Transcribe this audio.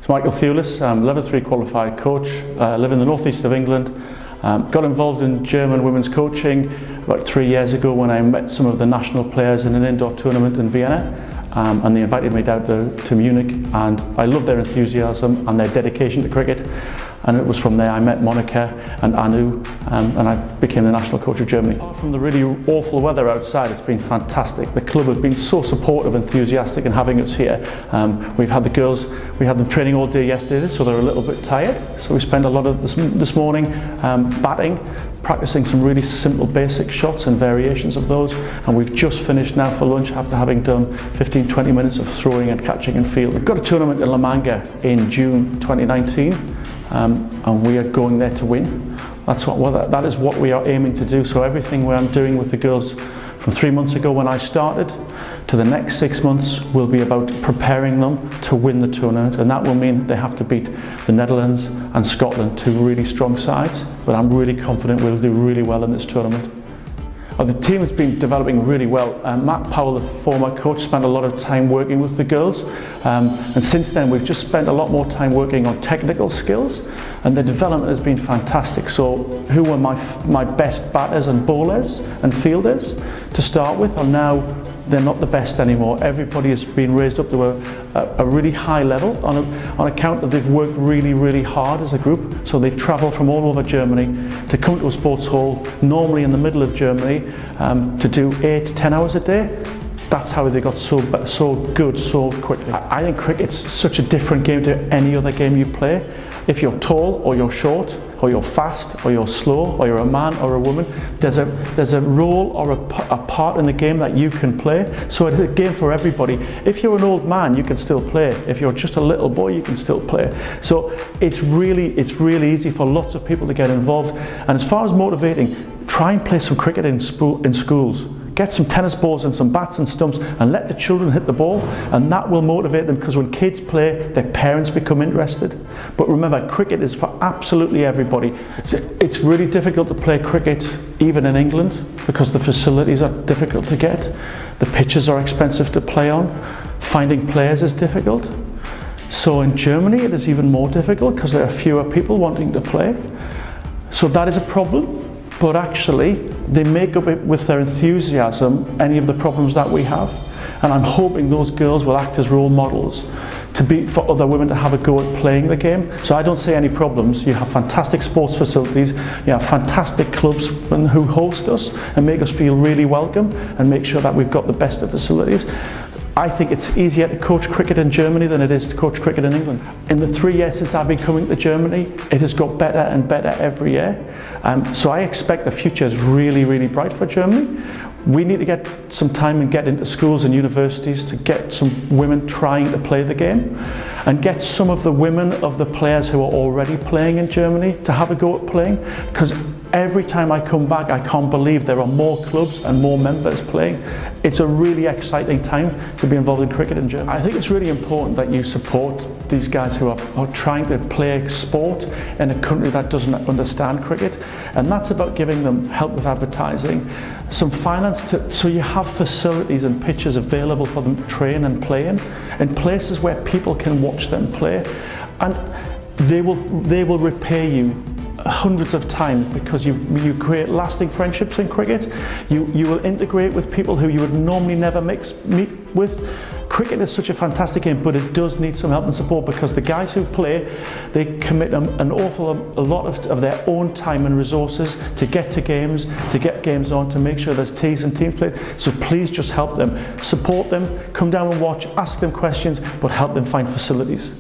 It's Michael Thewlis, level 3 qualified coach, live in the northeast of England. Got involved in German women's coaching about 3 years ago when I met some of the national players in an indoor tournament in Vienna, and they invited me down to Munich, and I loved their enthusiasm and their dedication to cricket, and it was from there I met Monica and Anu, and I became the national coach of Germany. Apart from the really awful weather outside, it's been fantastic. The club has been so supportive, enthusiastic in having us here. We've had the girls, we had them training all day yesterday, so they're a little bit tired, so we spent a lot of this morning batting, practicing some really simple basic shots and variations of those, and we've just finished now for lunch after having done 15-20 minutes of throwing and catching in field. We've got a tournament in La Manga in June 2019, and we are going there to win. That is what we are aiming to do. So everything I'm doing with the girls from 3 months ago when I started to the next 6 months will be about preparing them to win the tournament, and that will mean they have to beat the Netherlands and Scotland, two really strong sides, but I'm really confident we'll do really well in this tournament. The team has been developing really well. Matt Powell, the former coach, spent a lot of time working with the girls, and since then we've just spent a lot more time working on technical skills, and the development has been fantastic. So who were my best batters and bowlers and fielders to start with are now, they're not the best anymore. Everybody has been raised up to a really high level on account of they've worked really, really hard as a group. So they travel from all over Germany to come to a sports hall, normally in the middle of Germany, to do 8 to 10 hours a day. That's how they got so good so quickly. I think cricket's such a different game to any other game you play. If you're tall or you're short, or you're fast or you're slow, or you're a man or a woman, there's a role or a part in the game that you can play. So it's a game for everybody. If you're an old man, you can still play. If you're just a little boy, you can still play. So it's really easy for lots of people to get involved. And as far as motivating, try and play some cricket in schools. Get some tennis balls and some bats and stumps and let the children hit the ball, and that will motivate them, because when kids play, their parents become interested. But remember, cricket is for absolutely everybody. It's really difficult to play cricket even in England because the facilities are difficult to get. The pitches are expensive to play on. Finding players is difficult. So in Germany it is even more difficult because there are fewer people wanting to play. So that is a problem. But actually, they make up it with their enthusiasm any of the problems that we have. And I'm hoping those girls will act as role models for other women to have a go at playing the game. So I don't see any problems. You have fantastic sports facilities, you have fantastic clubs who host us and make us feel really welcome and make sure that we've got the best of facilities. I think it's easier to coach cricket in Germany than it is to coach cricket in England. In the 3 years since I've been coming to Germany, it has got better and better every year. So I expect the future is really bright for Germany. We need to get some time and get into schools and universities to get some women trying to play the game, and get some of the women of the players who are already playing in Germany to have a go at playing, because every time I come back I can't believe there are more clubs and more members playing. It's a really exciting time to be involved in cricket in Germany. I think it's really important that you support these guys who are trying to play sport in a country that doesn't understand cricket, and that's about giving them help with advertising, some finance so you have facilities and pitches available for them to train and play in places where people can watch them play, and they will repay you hundreds of times, because you create lasting friendships in cricket. You will integrate with people who you would normally never meet with. Cricket is such a fantastic game, but it does need some help and support, because the guys who play, they commit an awful lot of their own time and resources to get to games, to get games on, to make sure there's tees and teams played. So please just help them, support them, come down and watch, ask them questions, but help them find facilities.